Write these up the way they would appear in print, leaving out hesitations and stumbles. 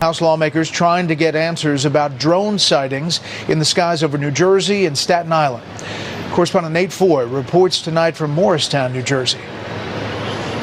House lawmakers trying to get answers about drone sightings in the skies over New Jersey and Staten Island. Correspondent Nate Foy reports tonight from Morristown, New Jersey.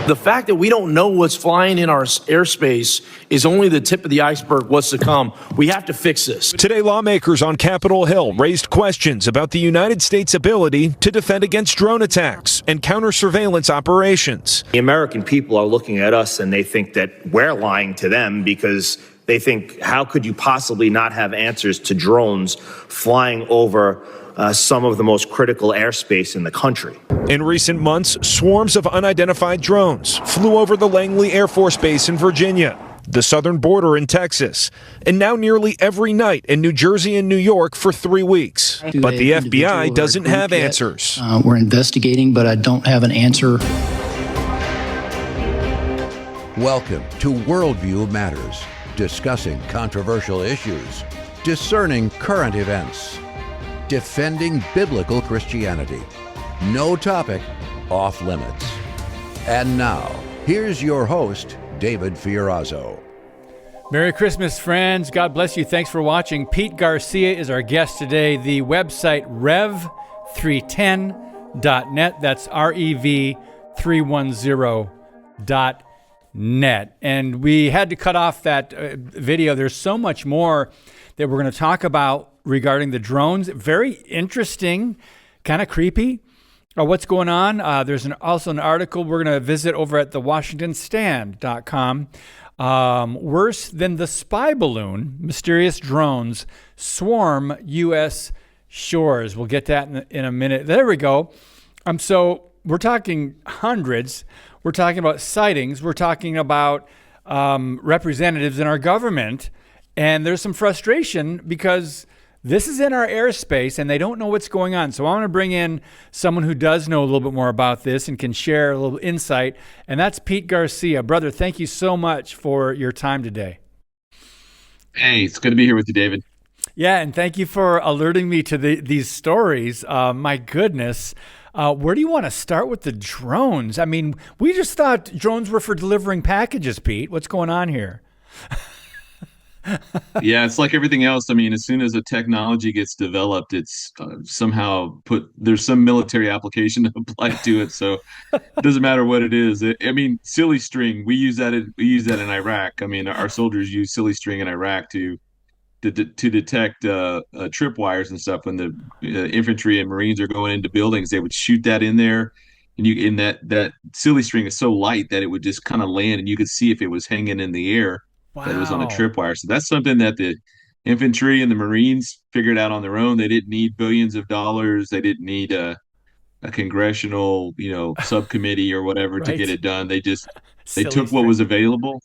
The fact that we don't know what's flying in our airspace is only the tip of the iceberg. What's to come? We have to fix this. Today, lawmakers on Capitol Hill raised questions about the United States' ability to defend against drone attacks and counter-surveillance operations. The American people are looking at us and they think that we're lying to them because they think, how could you possibly not have answers to drones flying over some of the most critical airspace in the country? In recent months, swarms of unidentified drones flew over the Langley Air Force Base in Virginia, the southern border in Texas, and now nearly every night in New Jersey and New York for 3 weeks. But the FBI doesn't have answers. We're investigating, but I don't have an answer. Welcome to Worldview Matters, discussing controversial issues, discerning current events, defending biblical Christianity. No topic off limits. And now, here's your host, David Fiorazzo. Merry Christmas, friends. God bless you. Thanks for watching. Pete Garcia is our guest today. The website rev310.net. That's rev310.net. And we had to cut off that video. There's so much more that we're going to talk about regarding the drones. Very interesting, kind of creepy. What's going on? There's also an article we're going to visit over at thewashingtonstand.com. Worse than the spy balloon, mysterious drones swarm U.S. shores. We'll get that in a minute. There we go. So we're talking hundreds. We're talking about sightings. We're talking about representatives in our government. And there's some frustration because this is in our airspace and they don't know what's going on. So I want to bring in someone who does know a little bit more about this and can share a little insight. And that's Pete Garcia. Brother, thank you so much for your time today. Hey, it's good to be here with you, David. Yeah, and thank you for alerting me to these stories. My goodness. Where do you want to start with the drones? I mean, we just thought drones were for delivering packages, Pete. What's going on here? Yeah, it's like everything else. I mean, as soon as a technology gets developed, it's somehow there's some military application applied to it. So it doesn't matter what it is. I mean, silly string, we use that in Iraq. I mean, our soldiers use silly string in Iraq to detect tripwires and stuff. When the infantry and Marines are going into buildings, they would shoot that in there. And that silly string is so light that it would just kind of land and you could see if it was hanging in the air. Wow. That it was on a tripwire. So that's something that the infantry and the Marines figured out on their own. They didn't need billions of dollars. They didn't need a congressional, subcommittee or whatever to get it done. They took what was available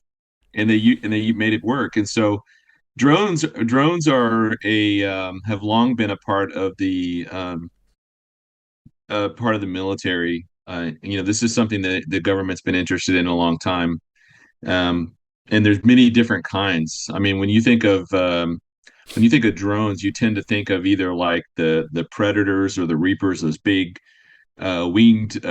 and they made it work. And so drones are have long been a part of the military. This is something that the government's been interested in a long time. And there's many different kinds. I mean, when you think of drones, you tend to think of either like the Predators or the Reapers, those big winged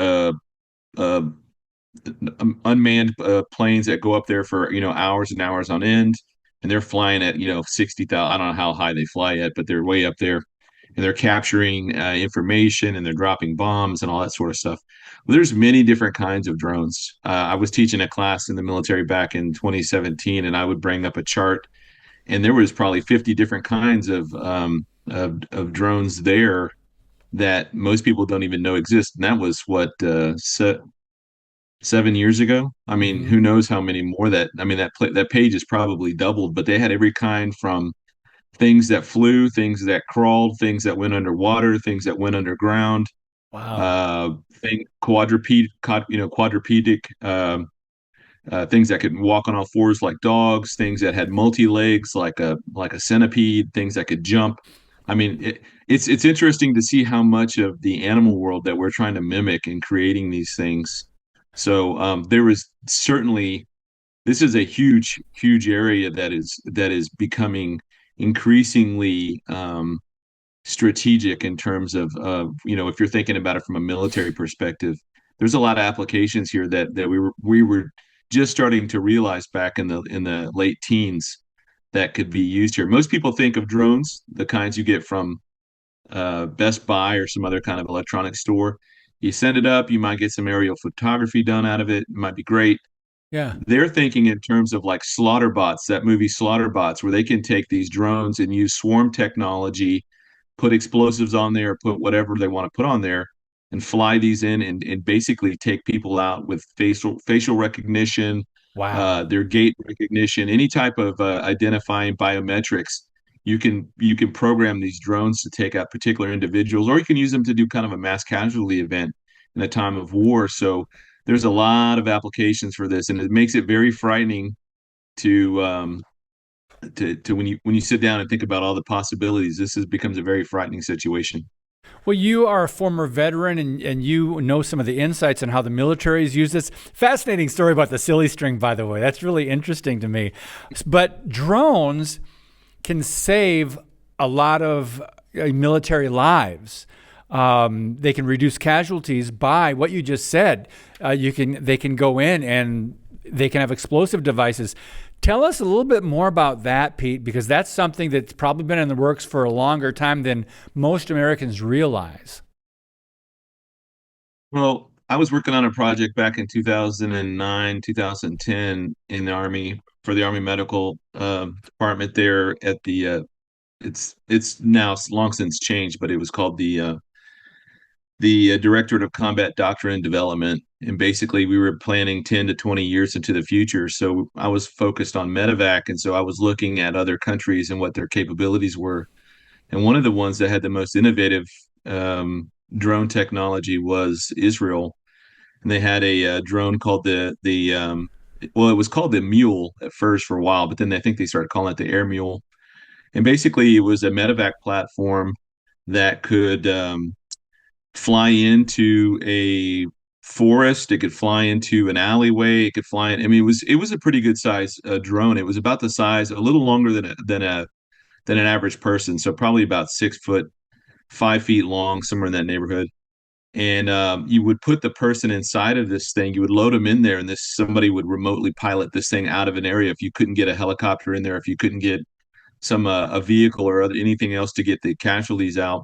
unmanned planes that go up there for hours and hours on end, and they're flying at 60,000. I don't know how high they fly yet, but they're way up there, and they're capturing information and they're dropping bombs and all that sort of stuff. Well, there's many different kinds of drones. I was teaching a class in the military back in 2017, and I would bring up a chart, and there was probably 50 different kinds of drones there that most people don't even know exist. And that was 7 years ago. I mean, who knows how many more that page is probably doubled, but they had every kind from things that flew, things that crawled, things that went underwater, things that went underground. Wow. Quadrupedic, things that could walk on all fours like dogs, things that had multi-legs like a centipede, things that could jump. I mean, it's interesting to see how much of the animal world that we're trying to mimic in creating these things. So there is certainly, this is a huge area that is becoming increasingly strategic in terms of if you're thinking about it from a military perspective. There's a lot of applications here that we were just starting to realize back in the late teens. that could be used here. Most people think of drones, the kinds you get from Best Buy or some other kind of electronic store. You send it up, you might get some aerial photography done out of it. It might be great. Yeah. They're thinking in terms of like Slaughter Bots, that movie Slaughter Bots, where they can take these drones and use swarm technology, put explosives on there, put whatever they want to put on there, and fly these in and basically take people out with facial recognition, Wow. their gait recognition, any type of identifying biometrics. You can program these drones to take out particular individuals, or you can use them to do kind of a mass casualty event in a time of war. So there's a lot of applications for this, and it makes it very frightening to when you sit down and think about all the possibilities. Becomes a very frightening situation. Well, you are a former veteran, and you know some of the insights on how the military's used this. Fascinating story about the silly string, by the way. That's really interesting to me. But drones can save a lot of military lives. They can reduce casualties by what you just said. They can go in and they can have explosive devices. Tell us a little bit more about that, Pete, because that's something that's probably been in the works for a longer time than most Americans realize. Well, I was working on a project back in 2009, 2010 in the Army for the Army Medical Department there at the it's now long since changed, but it was called the Directorate of Combat Doctrine and Development. And basically, we were planning 10 to 20 years into the future. So I was focused on medevac. And so I was looking at other countries and what their capabilities were. And one of the ones that had the most innovative drone technology was Israel. And they had a drone called well, it was called the Mule at first for a while, but then I think they started calling it the Air Mule. And basically, it was a medevac platform that could fly into a forest. It could fly into an alleyway. It could fly in. I mean, it was a pretty good size drone. It was about the size, a little longer than an average person, so probably about 6 foot, 5 feet long, somewhere in that neighborhood. And you would put the person inside of this thing. You would load them in there, and somebody would remotely pilot this thing out of an area. If you couldn't get a helicopter in there, if you couldn't get some a vehicle or anything else to get the casualties out.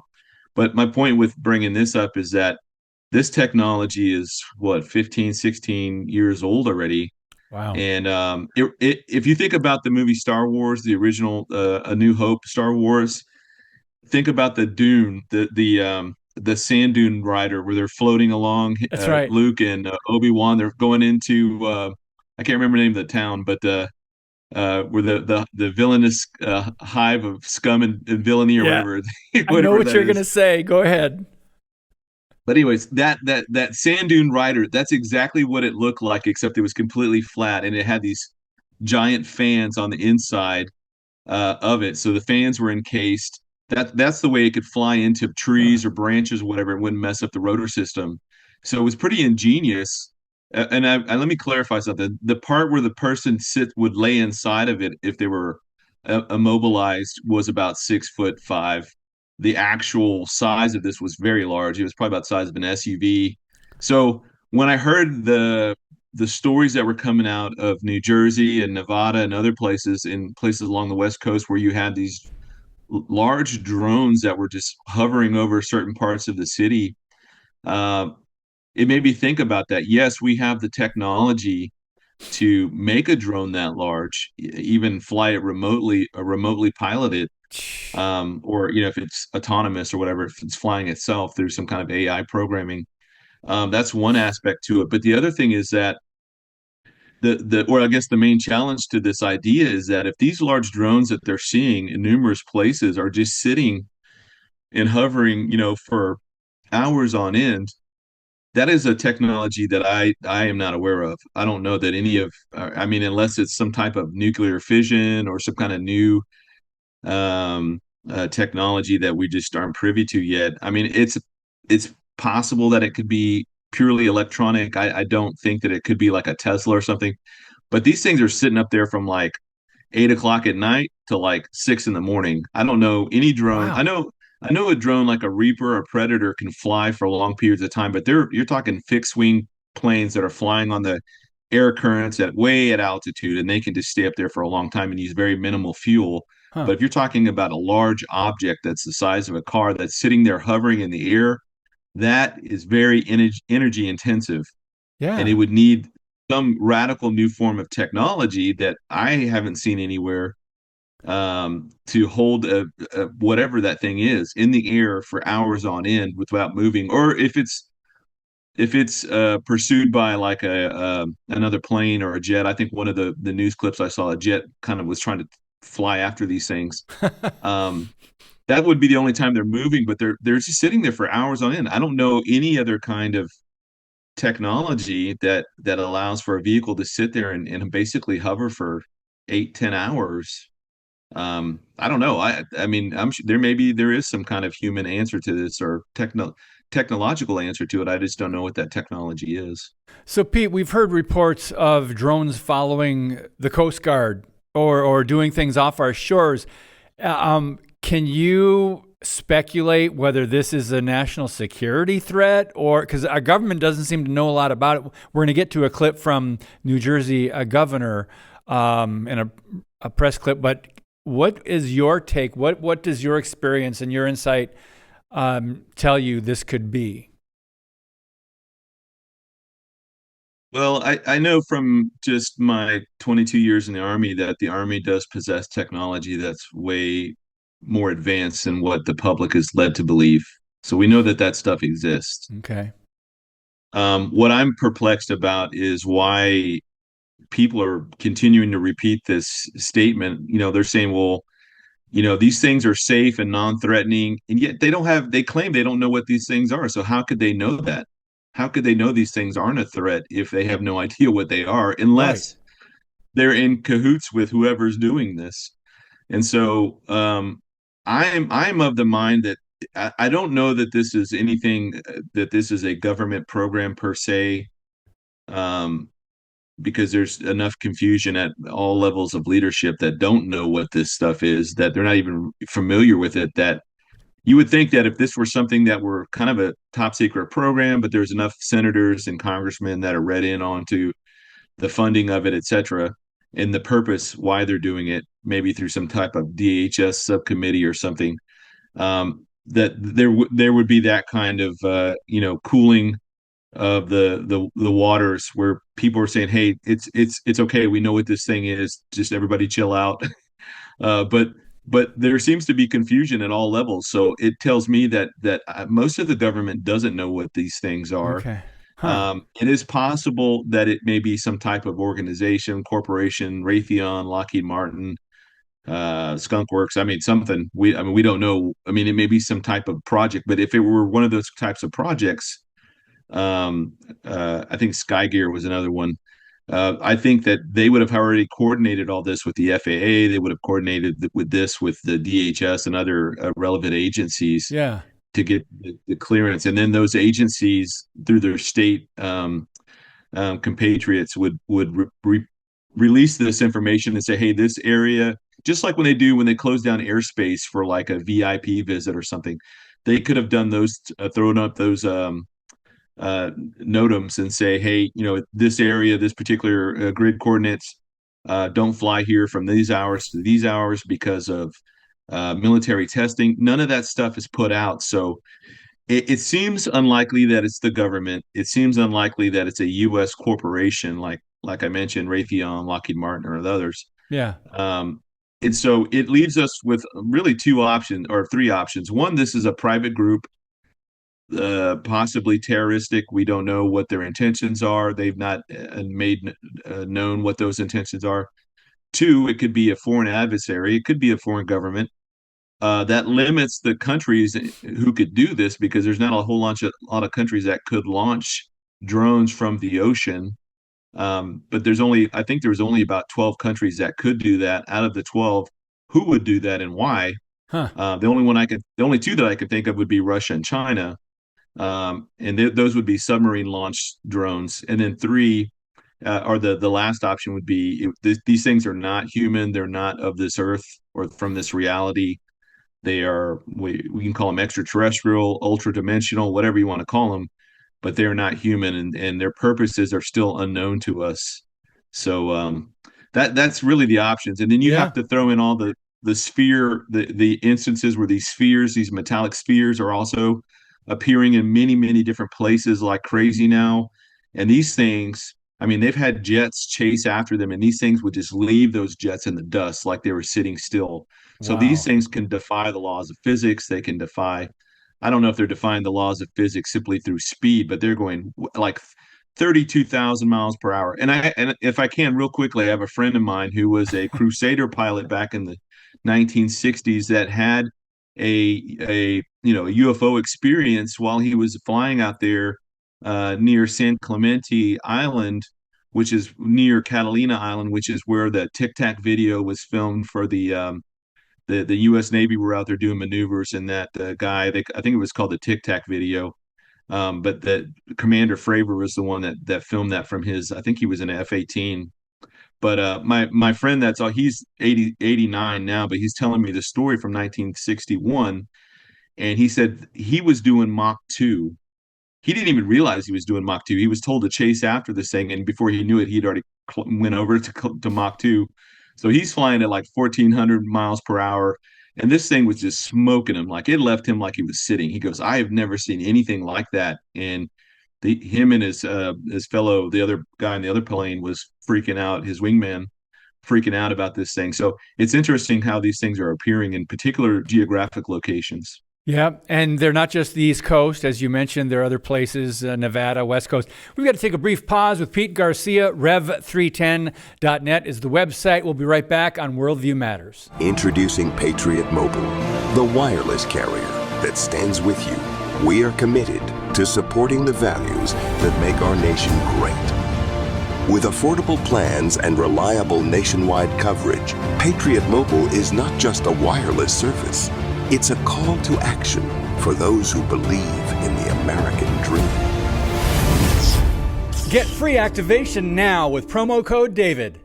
But my point with bringing this up is that this technology is what 15, 16 years old already. Wow. And if you think about the movie Star Wars, the original A New Hope Star Wars, think about the sand dune rider where they're floating along. That's right. Luke and Obi-Wan, they're going into I can't remember the name of the town, but where the villainous hive of scum and villainy or whatever. I know what you're going to say. Go ahead. But anyways, that sand dune rider, that's exactly what it looked like, except it was completely flat and it had these giant fans on the inside of it. So the fans were encased. That's the way it could fly into trees or branches or whatever. It wouldn't mess up the rotor system. So it was pretty ingenious. And let me clarify something. The part where the person would lay inside of it if they were immobilized was about 6'5". The actual size of this was very large. It was probably about the size of an SUV. So when I heard the stories that were coming out of New Jersey and Nevada and other places, in places along the West Coast, where you had these large drones that were just hovering over certain parts of the city, it made me think about that. Yes, we have the technology to make a drone that large, even fly it remotely, or remotely pilot it, or if it's autonomous or whatever, if it's flying itself through some kind of AI programming. That's one aspect to it. But the other thing is that or I guess the main challenge to this idea is that if these large drones that they're seeing in numerous places are just sitting and hovering, for hours on end, that is a technology that I am not aware of. I don't know that any of, I mean, unless it's some type of nuclear fission or some kind of new technology that we just aren't privy to yet. I mean, it's possible that it could be purely electronic. I don't think that it could be like a Tesla or something, but these things are sitting up there from like 8 o'clock at night to like 6 in the morning. I don't know any drone. Wow. I know a drone like a Reaper or a Predator can fly for long periods of time, but you're talking fixed wing planes that are flying on the air currents at altitude, and they can just stay up there for a long time and use very minimal fuel. Huh. But if you're talking about a large object that's the size of a car that's sitting there hovering in the air, that is very energy intensive, and it Yeah. would need some radical new form of technology that I haven't seen anywhere, to hold whatever that thing is in the air for hours on end without moving, or if it's pursued by like a another plane or a jet. I think one of the news clips I saw, a jet kind of was trying to fly after these things. Um, that would be the only time they're moving, but they're just sitting there for hours on end. I don't know any other kind of technology that allows for a vehicle to sit there and basically hover for 8, 10 hours. I don't know. I mean, I'm sure there is some kind of human answer to this, or technological answer to it. I just don't know what that technology is. So, Pete, we've heard reports of drones following the Coast Guard or doing things off our shores. Can you speculate whether this is a national security threat, or because our government doesn't seem to know a lot about it? We're going to get to a clip from New Jersey, a governor, in a press clip. But what is your take? What does your experience and your insight tell you this could be? Well, I know from just my 22 years in the Army that the Army does possess technology that's way more advanced than what the public is led to believe. So we know that that stuff exists. Okay. What I'm perplexed about is why people are continuing to repeat this statement. They're saying, well, these things are safe and non-threatening, and yet they claim they don't know what these things are. So how could they know that? How could they know these things aren't a threat if they have no idea what they are, Right. unless they're in cahoots with whoever's doing this? And so I'm of the mind that I don't know that this is anything, that this is a government program per se, um, because there's enough confusion at all levels of leadership that don't know what this stuff is, that they're not even familiar with it, that you would think that if this were something that were kind of a top secret program, but there's enough senators and congressmen that are read in onto the funding of it, et cetera, and the purpose why they're doing it, maybe through some type of DHS subcommittee or something, that there would be that kind of cooling of the waters, where people are saying, hey, it's okay, we know what this thing is, just everybody chill out. But there seems to be confusion at all levels, so it tells me that most of the government doesn't know what these things are. Okay. Huh. It is possible that it may be some type of organization, corporation, Raytheon, Lockheed Martin, Skunk Works. I mean, something. We don't know. I mean, it may be some type of project, but if it were one of those types of projects, I think Sky Gear was another one. I think that they would have already coordinated all this with the FAA. They would have coordinated with this with the DHS and other relevant agencies Yeah. to get the clearance. And then those agencies, through their state compatriots, would release this information and say, hey, this area, just like when they close down airspace for like a VIP visit or something, they could have done those, thrown up those NOTAMs and say, hey, this area, this particular grid coordinates, don't fly here from these hours to these hours because of military testing. None of that stuff is put out. So it seems unlikely that it's the government. It seems unlikely that it's a U.S. corporation like I mentioned, Raytheon, Lockheed Martin, or others. Yeah. And so it leaves us with really two options, or three options. One, this is a private group, possibly terroristic. We don't know what their intentions are. They've not made known what those intentions are. Two, it could be a foreign adversary. It could be a foreign government. That limits the countries who could do this, because there's not a lot of countries that could launch drones from the ocean. But I think there's only about 12 countries that could do that. Out of the 12, who would do that and why? Huh. The only two that I could think of would be Russia and China. And those would be submarine launched drones. And then three, or the last option would be, these things are not human. They're not of this earth or from this reality. They are, we can call them extraterrestrial, ultra dimensional, whatever you want to call them. but they're not human, and their purposes are still unknown to us. So that's really the options. And then you have to throw in all the the instances where these spheres, these metallic spheres, are also appearing in many, many different places like crazy now. And these things, I mean, they've had jets chase after them, and these things would just leave those jets in the dust like they were sitting still. So these things can defy the laws of physics. They can defy, I don't know if they're defying the laws of physics simply through speed, but they're going like 32,000 miles per hour. And if I can real quickly, I have a friend of mine who was a Crusader pilot back in the 1960s that had a UFO experience while he was flying out there near San Clemente Island, which is near Catalina Island, which is where the Tic Tac video was filmed for the U.S. Navy were out there doing maneuvers, and that guy, I think it was called the Tic Tac video. But the Commander Fravor was the one that filmed that from his, I think he was an F-18. But my friend, he's 89 now, but he's telling me the story from 1961. And he said he was doing Mach 2. He didn't even realize he was doing Mach 2. He was told to chase after this thing, and before he knew it, he'd already went over to Mach 2. So he's flying at like 1,400 miles per hour, and this thing was just smoking him. Like, it left him like he was sitting. He goes, I have never seen anything like that. And him and his fellow, the other guy in the other plane, was freaking out, his wingman freaking out about this thing. So it's interesting how these things are appearing in particular geographic locations. Yeah, and they're not just the East Coast. As you mentioned, there are other places, Nevada, West Coast. We've got to take a brief pause with Pete Garcia. Rev310.net is the website. We'll be right back on Worldview Matters. Introducing Patriot Mobile, the wireless carrier that stands with you. We are committed to supporting the values that make our nation great. With affordable plans and reliable nationwide coverage, Patriot Mobile is not just a wireless service. It's a call to action for those who believe in the American dream. Get free activation now with promo code DAVID.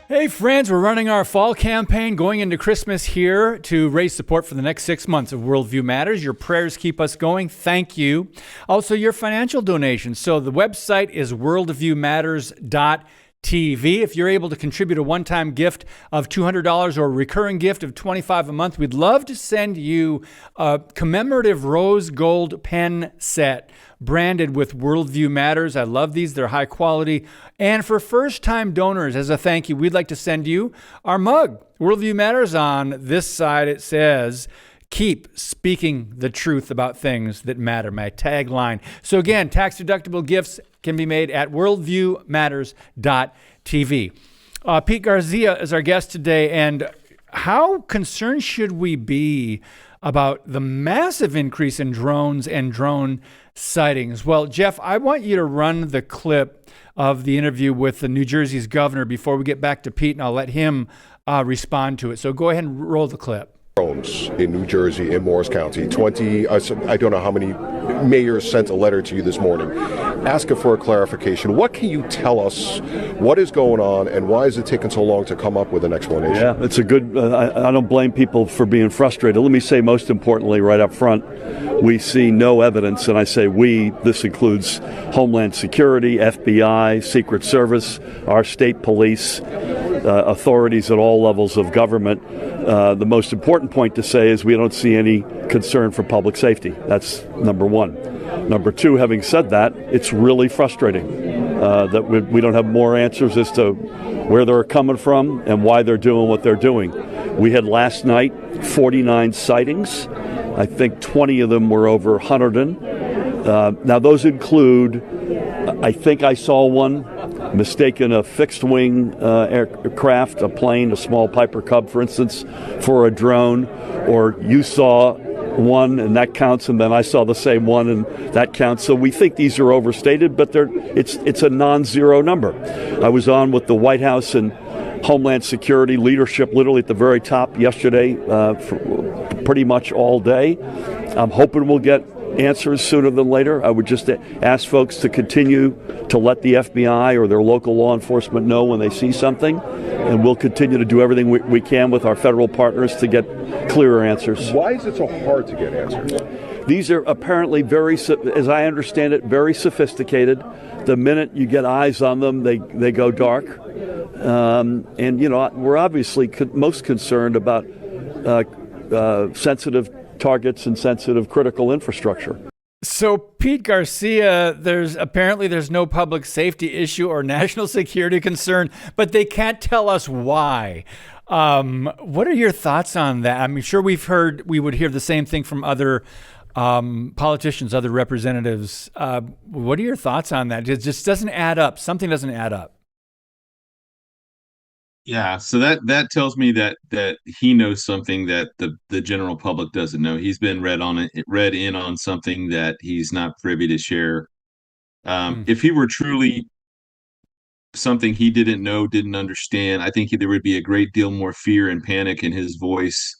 Hey friends, we're running our fall campaign going into Christmas here to raise support for the next 6 months of Worldview Matters. Your prayers keep us going. Thank you. Also, your financial donations. So the website is worldviewmatters.TV. If you're able to contribute a one-time gift of $200 or a recurring gift of $25 a month, we'd love to send you a commemorative rose gold pen set branded with Worldview Matters. I love these. They're high quality. And for first-time donors, as a thank you, we'd like to send you our mug. Worldview Matters. On this side, it says, keep speaking the truth about things that matter, my tagline. So again, tax-deductible gifts can be made at worldviewmatters.tv. Pete Garcia is our guest today, and how concerned should we be about the massive increase in drones and drone sightings? Well, Jeff, I want you to run the clip of the interview with the New Jersey's governor before we get back to Pete, and I'll let him respond to it. So go ahead and roll the clip. Drones in New Jersey, in Morris County. 20, I don't know how many mayors sent a letter to you this morning asking for a clarification. What can you tell us? What is going on, and why is it taking so long to come up with an explanation? Yeah, it's a good, I don't blame people for being frustrated. Let me say, most importantly, right up front, we see no evidence, and I say we, this includes Homeland Security, FBI, Secret Service, our state police, authorities at all levels of government. The most important point to say is we don't see any concern for public safety. That's number one. Number two, having said that, it's really frustrating that we don't have more answers as to where they're coming from and why they're doing what they're doing. We had last night 49 sightings. I think 20 of them were over 100. Now those include, I think I saw one mistaken a fixed-wing aircraft, a plane, a small Piper Cub, for instance, for a drone, or you saw one and that counts, and then I saw the same one and that counts. So we think these are overstated, but it's a non-zero number. I was on with the White House and Homeland Security leadership literally at the very top yesterday for pretty much all day. I'm hoping we'll get answers sooner than later. I would just ask folks to continue to let the FBI or their local law enforcement know when they see something, and we'll continue to do everything we can with our federal partners to get clearer answers. Why is it so hard to get answers? These are apparently as I understand it, very sophisticated. The minute you get eyes on them, they go dark. And, we're obviously most concerned about sensitive targets and sensitive critical infrastructure. So, Pete Garcia, there's no public safety issue or national security concern, but they can't tell us why. What are your thoughts on that? I'm sure we would hear the same thing from other politicians, other representatives. What are your thoughts on that? It just doesn't add up. Something doesn't add up. Yeah, so that tells me that he knows something that the general public doesn't know. He's been read in on something that he's not privy to share. If he were truly something he didn't know, didn't understand, I think there would be a great deal more fear and panic in his voice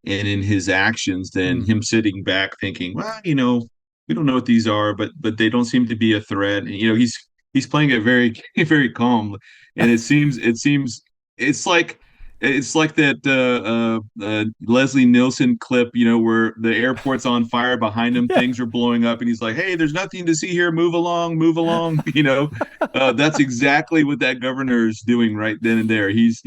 and in his actions than him sitting back thinking, well, we don't know what these are, but they don't seem to be a threat. And, he's playing it very, very calm, and it seems it's like that Leslie Nielsen clip, where the airport's on fire behind him, things are blowing up, and he's like, "Hey, there's nothing to see here. Move along, move along." That's exactly what that governor is doing right then and there. He's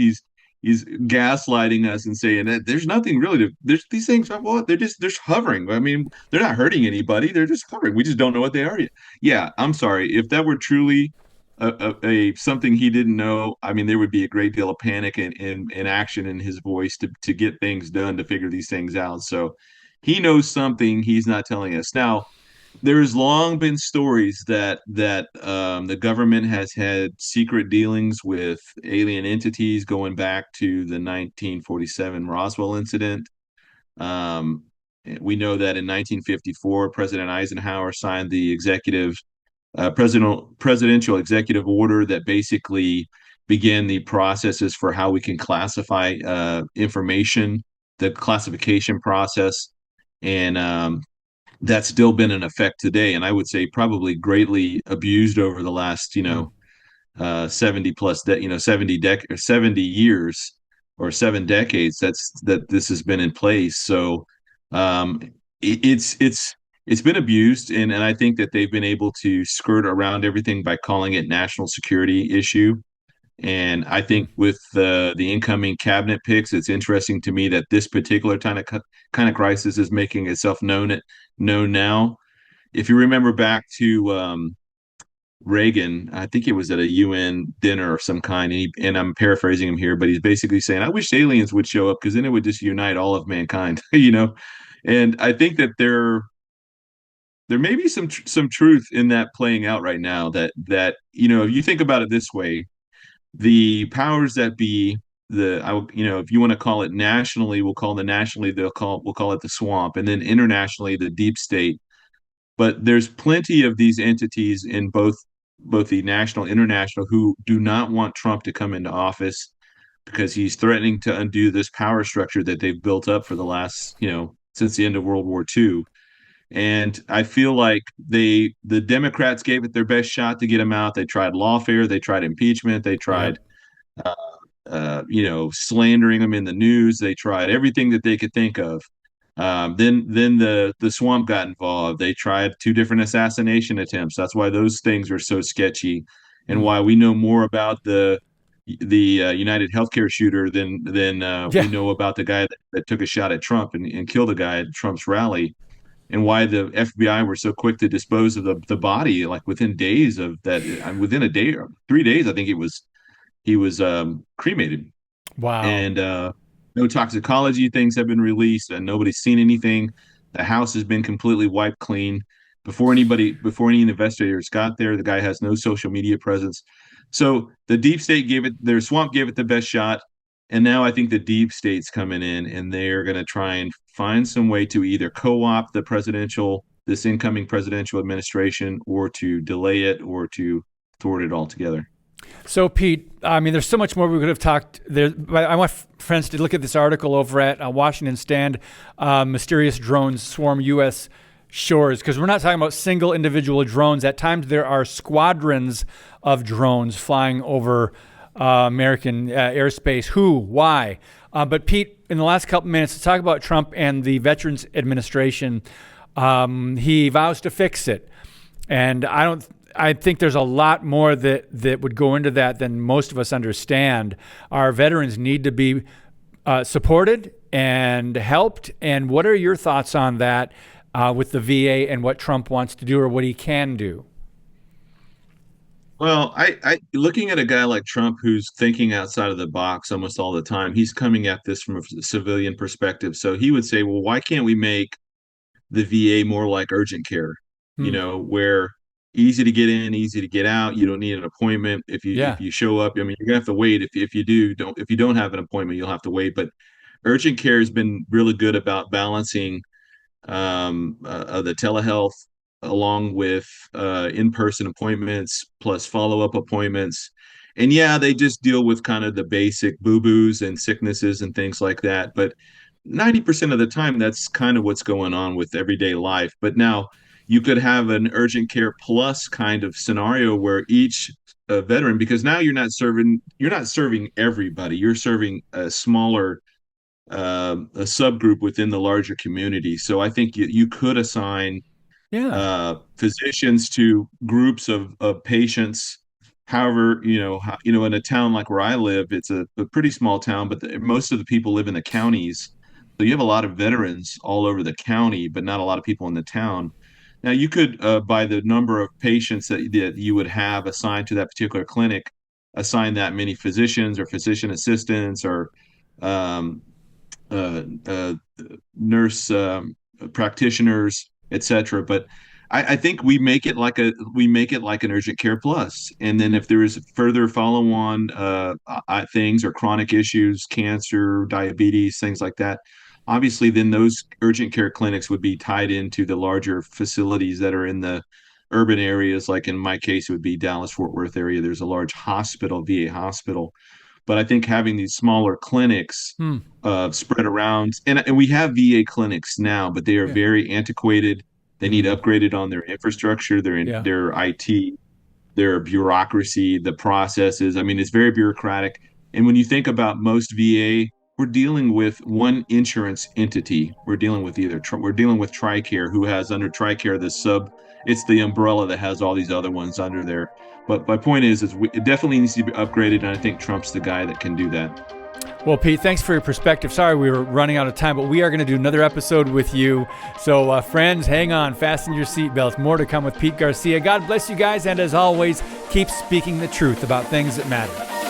gaslighting us and saying that there's nothing really there's these things. Well, they're hovering. I mean, they're not hurting anybody. They're just hovering. We just don't know what they are yet. Yeah, I'm sorry if that were truly a something he didn't know. I mean, there would be a great deal of panic and action in his voice to get things done, to figure these things out. So he knows something he's not telling us. Now, there's long been stories that the government has had secret dealings with alien entities going back to the 1947 Roswell incident. We know that in 1954, President Eisenhower signed the presidential executive order that basically began the processes for how we can classify information, the classification process, and that's still been in effect today. And I would say probably greatly abused over the last 70 plus 70 years or 7 decades that this has been in place. So it's been abused, and I think that they've been able to skirt around everything by calling it national security issue. And I think with the incoming cabinet picks, it's interesting to me that this particular kind of crisis is making itself known now. If you remember back to Reagan, I think it was at a UN dinner of some kind, and I'm paraphrasing him here, but he's basically saying, "I wish aliens would show up because then it would just unite all of mankind," And I think that there may be some truth in that playing out right now. That if you think about it this way, the powers that be, if you want to call it nationally, we'll call it the swamp, and then internationally the deep state. But there's plenty of these entities in both the national, international, who do not want Trump to come into office because he's threatening to undo this power structure that they've built up for the last, since the end of World War II. And I feel like the Democrats gave it their best shot to get him out. They tried lawfare, they tried impeachment, they tried, slandering him in the news. They tried everything that they could think of. Then the swamp got involved. They tried 2 different assassination attempts. That's why those things are so sketchy, and why we know more about the United Healthcare shooter than we know about the guy that took a shot at Trump and killed a guy at Trump's rally. And why the FBI were so quick to dispose of the body, like within days of that, within a day or 3 days, I think he was cremated. Wow. And no toxicology things have been released, and nobody's seen anything. The house has been completely wiped clean. Before any investigators got there, the guy has no social media presence. So the deep state their swamp gave it the best shot. And now I think the deep state's coming in, and they're going to try and find some way to either co-opt this incoming presidential administration, or to delay it, or to thwart it altogether. So, Pete, I mean, there's so much more we could have talked there. But I want friends to look at this article over at Washington Stand. Mysterious drones swarm U.S. shores, because we're not talking about single individual drones. At times there are squadrons of drones flying over American airspace. Who? Why? But Pete, in the last couple minutes, to talk about Trump and the Veterans Administration, he vows to fix it. And I think there's a lot more that would go into that than most of us understand. Our veterans need to be supported and helped. And what are your thoughts on that with the VA and what Trump wants to do or what he can do? Well, I looking at a guy like Trump who's thinking outside of the box almost all the time, he's coming at this from a civilian perspective. So he would say, well, why can't we make the VA more like urgent care, where easy to get in, easy to get out. You don't need an appointment. If you show up, I mean, you're gonna have to wait. If you don't have an appointment, you'll have to wait. But urgent care has been really good about balancing the telehealth along with in-person appointments plus follow-up appointments. And yeah, they just deal with kind of the basic boo-boos and sicknesses and things like that. But 90% of the time, that's kind of what's going on with everyday life. But now you could have an urgent care plus kind of scenario where each veteran, because now you're not serving everybody. You're serving a smaller a subgroup within the larger community. So I think you could assign physicians to groups of patients. However, in a town like where I live, it's a pretty small town, but most of the people live in the counties. So you have a lot of veterans all over the county, but not a lot of people in the town. Now you could, by the number of patients that you would have assigned to that particular clinic, assign that many physicians or physician assistants or nurse practitioners, etc. But I think we make it like an urgent care plus, and then if there is further follow-on things or chronic issues, cancer, diabetes, things like that, obviously then those urgent care clinics would be tied into the larger facilities that are in the urban areas. Like in my case, it would be Dallas-Fort Worth area. There's a large hospital, VA hospital. But I think having these smaller clinics spread around, and we have VA clinics now, but they are very antiquated. They need upgraded on their infrastructure, their IT, their bureaucracy, the processes. I mean, it's very bureaucratic. And when you think about most VA, we're dealing with one insurance entity. We're dealing with TRICARE, who has under TRICARE it's the umbrella that has all these other ones under there. But my point is it definitely needs to be upgraded, and I think Trump's the guy that can do that. Well, Pete, thanks for your perspective. Sorry we were running out of time, but we are going to do another episode with you. So, friends, hang on, fasten your seatbelts. More to come with Pete Garcia. God bless you guys, and as always, keep speaking the truth about things that matter.